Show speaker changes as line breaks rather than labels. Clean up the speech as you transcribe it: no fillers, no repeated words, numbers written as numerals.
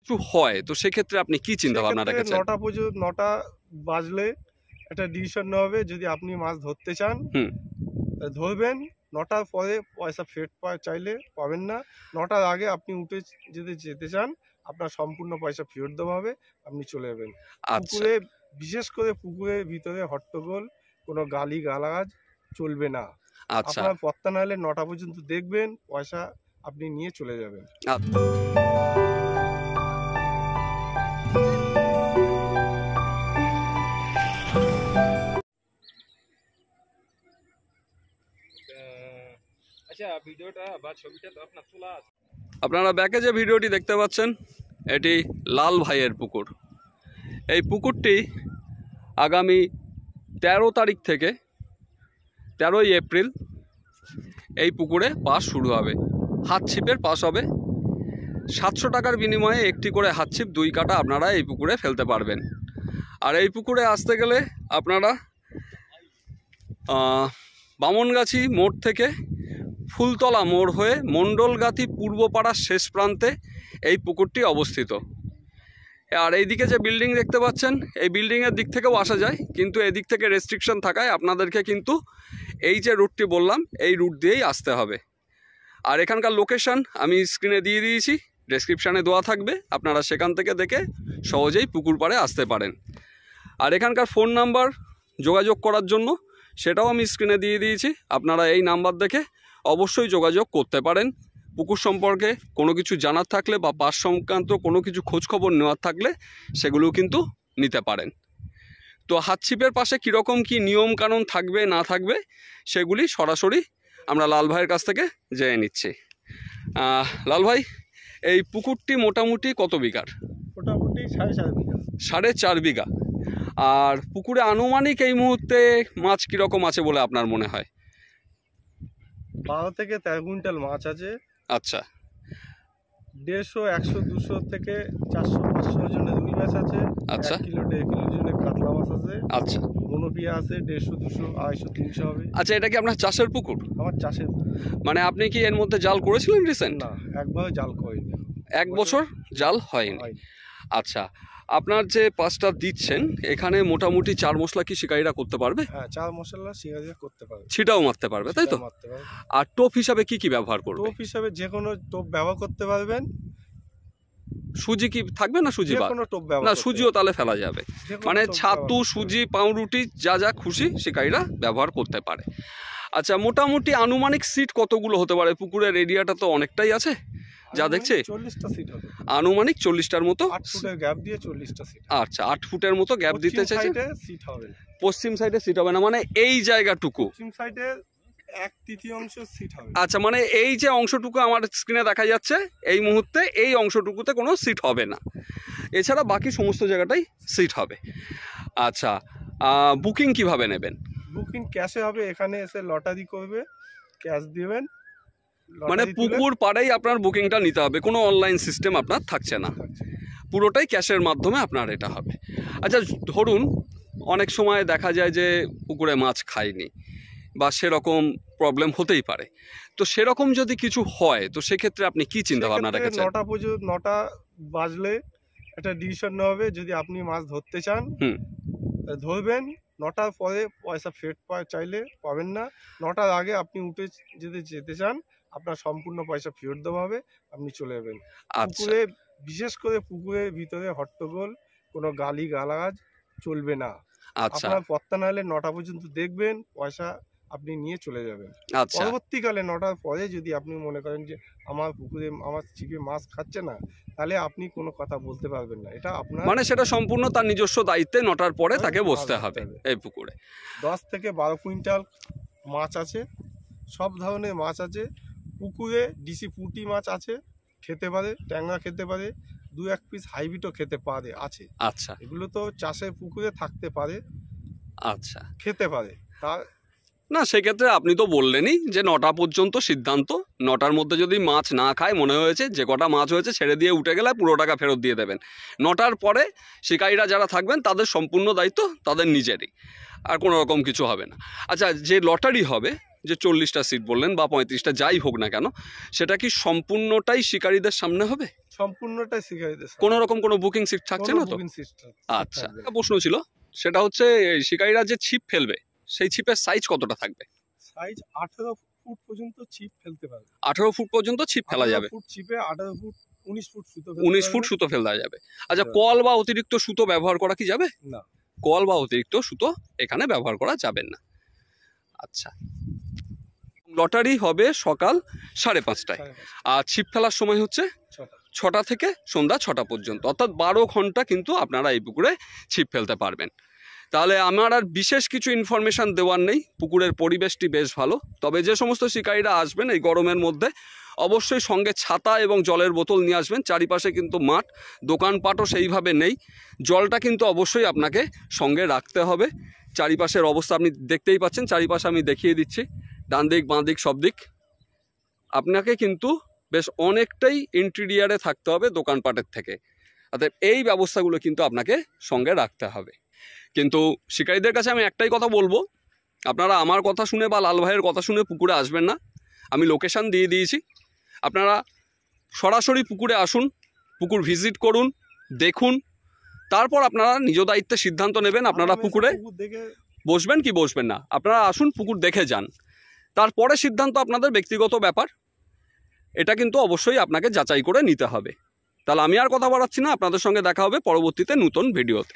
কিছু হয় তো সেক্ষেত্রে আপনি কি চিন্তা ভাবনা রেখেছেন?
9টা পর্যন্ত 9টা বাজলে একটা ডিসিশন নেওয়া হবে। যদি আপনি মাছ ধরতে চান ধরবেন, 9টার পরে পয়সা ফেরত চাইলে পাবেন না। 9টার আগে আপনি উঠে যদি যেতে চান আপনার সম্পূর্ণ পয়সা ফেরত দেওয়া হবে, আপনি চলে যাবেন। পুকুরে, বিশেষ করে পুকুরের ভিতরে হট্টগোল, কোনো গালি গালাজ চলবে না। আপনার পত্তা নাহলে 9টা পর্যন্ত দেখবেন, পয়সা আপনি নিয়ে চলে যাবেন।
আপনারা ব্যাকে যে ভিডিওটি দেখতে পাচ্ছেন এটি লাল ভাইয়ের পুকুর। এই পুকুরটি আগামী 13 তারিখ থেকে 13ই এপ্রিল এই পুকুরে পাস শুরু হবে। হাত ছিপের পাস হবে। 700 টাকার বিনিময়ে একটি করে হাত ছিপ 2 কাটা আপনারা এই পুকুরে ফেলতে পারবেন। আর এই পুকুরে আসতে গেলে আপনারা বামনগাছি মোড় থেকে ফুলতলা মোড় হয়ে মণ্ডলগাতি পূর্বপাড়ার শেষ প্রান্তে এই পুকুরটি অবস্থিত। আর এইদিকে যে বিল্ডিং দেখতে পাচ্ছেন এই বিল্ডিংয়ের দিক থেকেও আসা যায়, কিন্তু এদিক থেকে রেস্ট্রিকশন থাকায় আপনাদেরকে কিন্তু এই যে রুটটি বললাম এই রুট দিয়েই আসতে হবে। আর এখানকার লোকেশন আমি স্ক্রিনে দিয়ে দিয়েছি, ডেসক্রিপশানে দেওয়া থাকবে, আপনারা সেখান থেকে দেখে সহজেই পুকুর পাড়ে আসতে পারেন। আর এখানকার ফোন নাম্বার যোগাযোগ করার জন্য সেটাও আমি স্ক্রিনে দিয়ে দিয়েছি, আপনারা এই নাম্বার দেখে অবশ্যই যোগাযোগ করতে পারেন। পুকুর সম্পর্কে কোনো কিছু জানার থাকলে বা পাস সংক্রান্ত কোনো কিছু খোঁজখবর নেওয়ার থাকলে সেগুলোও কিন্তু নিতে পারেন। তো হাত ছিপের পাশে কীরকম কী নিয়মকানুন থাকবে না থাকবে সেগুলি সরাসরি আমরা লাল ভাইয়ের কাছ থেকে জেনে নিচ্ছি। লাল ভাই, এই পুকুরটি মোটামুটি কত বিঘার?
মোটামুটি 4.5 বিঘা।
4.5 বিঘা। আর পুকুরে আনুমানিক এই মুহূর্তে মাছ কীরকম আছে বলে আপনার মনে হয়?
12 থেকে 13 কুইন্টাল মাছ আছে।
আচ্ছা।
150, 100, 200 থেকে 400, 500 ওজনের রুই মাছ আছে।
আচ্ছা।
1 কিলো 1.5 কিলো ওজনের কাতলা মাছ আছে।
আচ্ছা।
মনোপিয়া আছে 150, 200, 250, 300 হবে।
আচ্ছা, এটা কি আপনার চাষের পুকুর?
আমার চাষের।
মানে আপনি কি এর মধ্যে জাল করেছিলেন রিসেন্ট?
না, একবারও জাল করিনি।
1 বছর জাল হয়নি। আচ্ছা, আপনার যে পাসটা দিচ্ছেন এখানে মোটামুটি 4 মশলা কি শিকারীরা করতে পারবে?
হ্যাঁ, 4 মশলা শিকারীরা করতে পারবে।
ছিটাও মারতে পারবে, তাই তো? আর টোপ হিসাবে কি কি ব্যবহার করবে?
টোপ হিসাবে যে কোনো টোপ ব্যবহার করতে পারবেন।
সুজি কি থাকবে না সুজি? না, সুজিও তাহলে ফেলা যাবে। মানে ছাতু, সুজি, পাউরুটি যা যা খুশি শিকারীরা ব্যবহার করতে পারে। আচ্ছা, মোটামুটি আনুমানিক সিট কতগুলো হতে পারে? পুকুরের এরিয়াটা তো অনেকটাই আছে যা দেখছে।
40টা সিট হবে।
আনুমানিক 40টার মতো।
8 ফুটের গ্যাপ দিয়ে 40টা সিট।
আচ্ছা, 8 ফুটের মতো গ্যাপ দিতে চাইছে।
সিট হবে।
পশ্চিম সাইডে সিট হবে না, মানে এই জায়গাটুকু।
পশ্চিম সাইডে 1/3 সিট হবে।
আচ্ছা, মানে এই যে অংশটুকু আমার স্ক্রিনে দেখা যাচ্ছে এই মুহূর্তে এই অংশটুকুতে কোনো সিট হবে না, এছাড়া বাকি সমস্ত জায়গাটাই সিট হবে। আচ্ছা, বুকিং কিভাবে নেবেন?
বুকিং ক্যাশে হবে। এখানে এসে লটারি করবে, ক্যাশ দিবেন।
মানে পুকুর পাড়েই আপনার বুকিংটা নিতে হবে, কোনো অনলাইন সিস্টেম আপনার থাকছে না, পুরোটাই ক্যাশের মাধ্যমে আপনার এটা হবে। আচ্ছা, ধরুন অনেক সময় দেখা যায় যে পুকুরে মাছ খায়নি বা সেরকম প্রবলেম হতেই পারে, তো সেরকম যদি কিছু হয় তো সেক্ষেত্রে আপনি কি চিন্তা ভাবনা রেখেছেন?
9টা পর্যন্ত 9টা বাজলে একটা ডিসিশন নেওয়া হবে। যদি আপনি মাছ ধরতে চান ধরবেন, 9টার পরে পয়সা ফেরত চাইলে পাবেন না। 9টার আগে আপনি উঠে যদি যেতে চান আপনার সম্পূর্ণ পয়সা ফেরত দেওয়া হবে, আপনি চলে যাবেন। পুকুরে, বিশেষ করে পুকুরের ভিতরে হট্টগোল, কোনো গালি গালাজ চলবে না। আপনার পত্তা নাহলে 9টা পর্যন্ত দেখবেন, পয়সা আপনি নিয়ে চলে যাবেন। পরবর্তীকালে 9টার পরে যদি আপনি মনে করেন যে আমার পুকুরে আমার ছিপে মাছ খাচ্ছে না, তাহলে আপনি কোনো কথা বলতে পারবেন না। এটা আপনার,
মানে সেটা সম্পূর্ণ তার নিজস্ব দায়িত্বে 9টার পরে তাকে বসতে হবে এই পুকুরে।
10 থেকে 12 কুইন্টাল মাছ আছে, সব ধরনের মাছ আছে পুকুরে। ডিসি পুঁটি মাছ আছে, খেতে পারে, ট্যাংরা খেতে পারে, 2-1 পিস হাইব্রিডও খেতে পারে আছে।
আচ্ছা,
এগুলো তো চাষের পুকুরে থাকতে পারে।
আচ্ছা,
খেতে পারে। তার
না, সেক্ষেত্রে আপনি তো বললেনই যে 9টা পর্যন্ত সিদ্ধান্ত। 9টার মধ্যে যদি মাছ না খায়, মনে হয়েছে যে কটা মাছ হয়েছে ছেড়ে দিয়ে উঠে গেলে পুরো টাকা ফেরত দিয়ে দেবেন। 9টার পরে শিকারীরা যারা থাকবেন তাদের সম্পূর্ণ দায়িত্ব তাদের নিজেরই, আর কোনো রকম কিছু হবে না। আচ্ছা, যে লটারি হবে, যে 40টা সিট বললেন বা 35টা যাই হোক না কেন, সেটা কি সম্পূর্ণটাই শিকারীদের সামনে হবে?
সম্পূর্ণটাই শিকারীদের
কোনো রকম কোনো বুকিং সিট থাকছে না তো?
Booking system.
আচ্ছা, একটা প্রশ্ন ছিল, সেটা হচ্ছে এই শিকারীরা যে ছিপ ফেলবে সেই ছিপের সাইজ কতটা থাকবে?
সাইজ 18 ফুট পর্যন্ত ছিপ ফেলতে পারবে।
18 ফুট পর্যন্ত ছিপ ফেলা যাবে?
18 ফুট ছিপে 18 ফুট 19 ফুট সুতো
19 ফুট সুতো ফেলা যাবে। আচ্ছা, কল বা অতিরিক্ত সুতো ব্যবহার করা কি যাবে?
না,
কল বা অতিরিক্ত সুতো এখানে ব্যবহার করা যাবে না। আচ্ছা, লটারি হবে সকাল 5:30টায়, আর ছিপ ফেলার সময় হচ্ছে 6টা থেকে সন্ধ্যা 6টা পর্যন্ত, অর্থাৎ 12 ঘন্টা কিন্তু আপনারা এই পুকুরে ছিপ ফেলতে পারবেন। তাহলে আমার আর বিশেষ কিছু ইনফরমেশান দেওয়ার নেই। পুকুরের পরিবেশটি বেশ ভালো, তবে যে সমস্ত শিকারীরা আসবেন এই গরমের মধ্যে অবশ্যই সঙ্গে ছাতা এবং জলের বোতল নিয়ে আসবেন। চারিপাশে কিন্তু মাঠ, দোকানপাটও সেইভাবে নেই। জলটা কিন্তু অবশ্যই আপনাকে সঙ্গে রাখতে হবে। চারিপাশের অবস্থা আপনি দেখতেই পাচ্ছেন, চারিপাশে আমি দেখিয়ে দিচ্ছি, ডান দিক বাঁ দিক সব দিক। আপনাকে কিন্তু বেশ অনেকটাই ইন্টেরিয়ারে থাকতে হবে দোকানপাটের থেকে, অর্থাৎ এই ব্যবস্থাগুলো কিন্তু আপনাকে সঙ্গে রাখতে হবে। কিন্তু শিকারীদের কাছে আমি একটাই কথা বলবো, আপনারা আমার কথা শুনে বা লাল ভাইয়ের কথা শুনে পুকুরে আসবেন না। আমি লোকেশান দিয়ে দিয়েছি, আপনারা সরাসরি পুকুরে আসুন, পুকুর ভিজিট করুন, দেখুন, তারপর আপনারা নিজ দায়িত্বে সিদ্ধান্ত নেবেন আপনারা পুকুরে বসবেন কি বসবেন না। আপনারা আসুন, পুকুর দেখে যান, তারপরে সিদ্ধান্ত আপনাদের ব্যক্তিগত ব্যাপার। এটা কিন্তু অবশ্যই আপনাকে যাচাই করে নিতে হবে। তাহলে আমি আর কথা বাড়াচ্ছি না, আপনাদের সঙ্গে দেখা হবে পরবর্তীতে নতুন ভিডিওতে।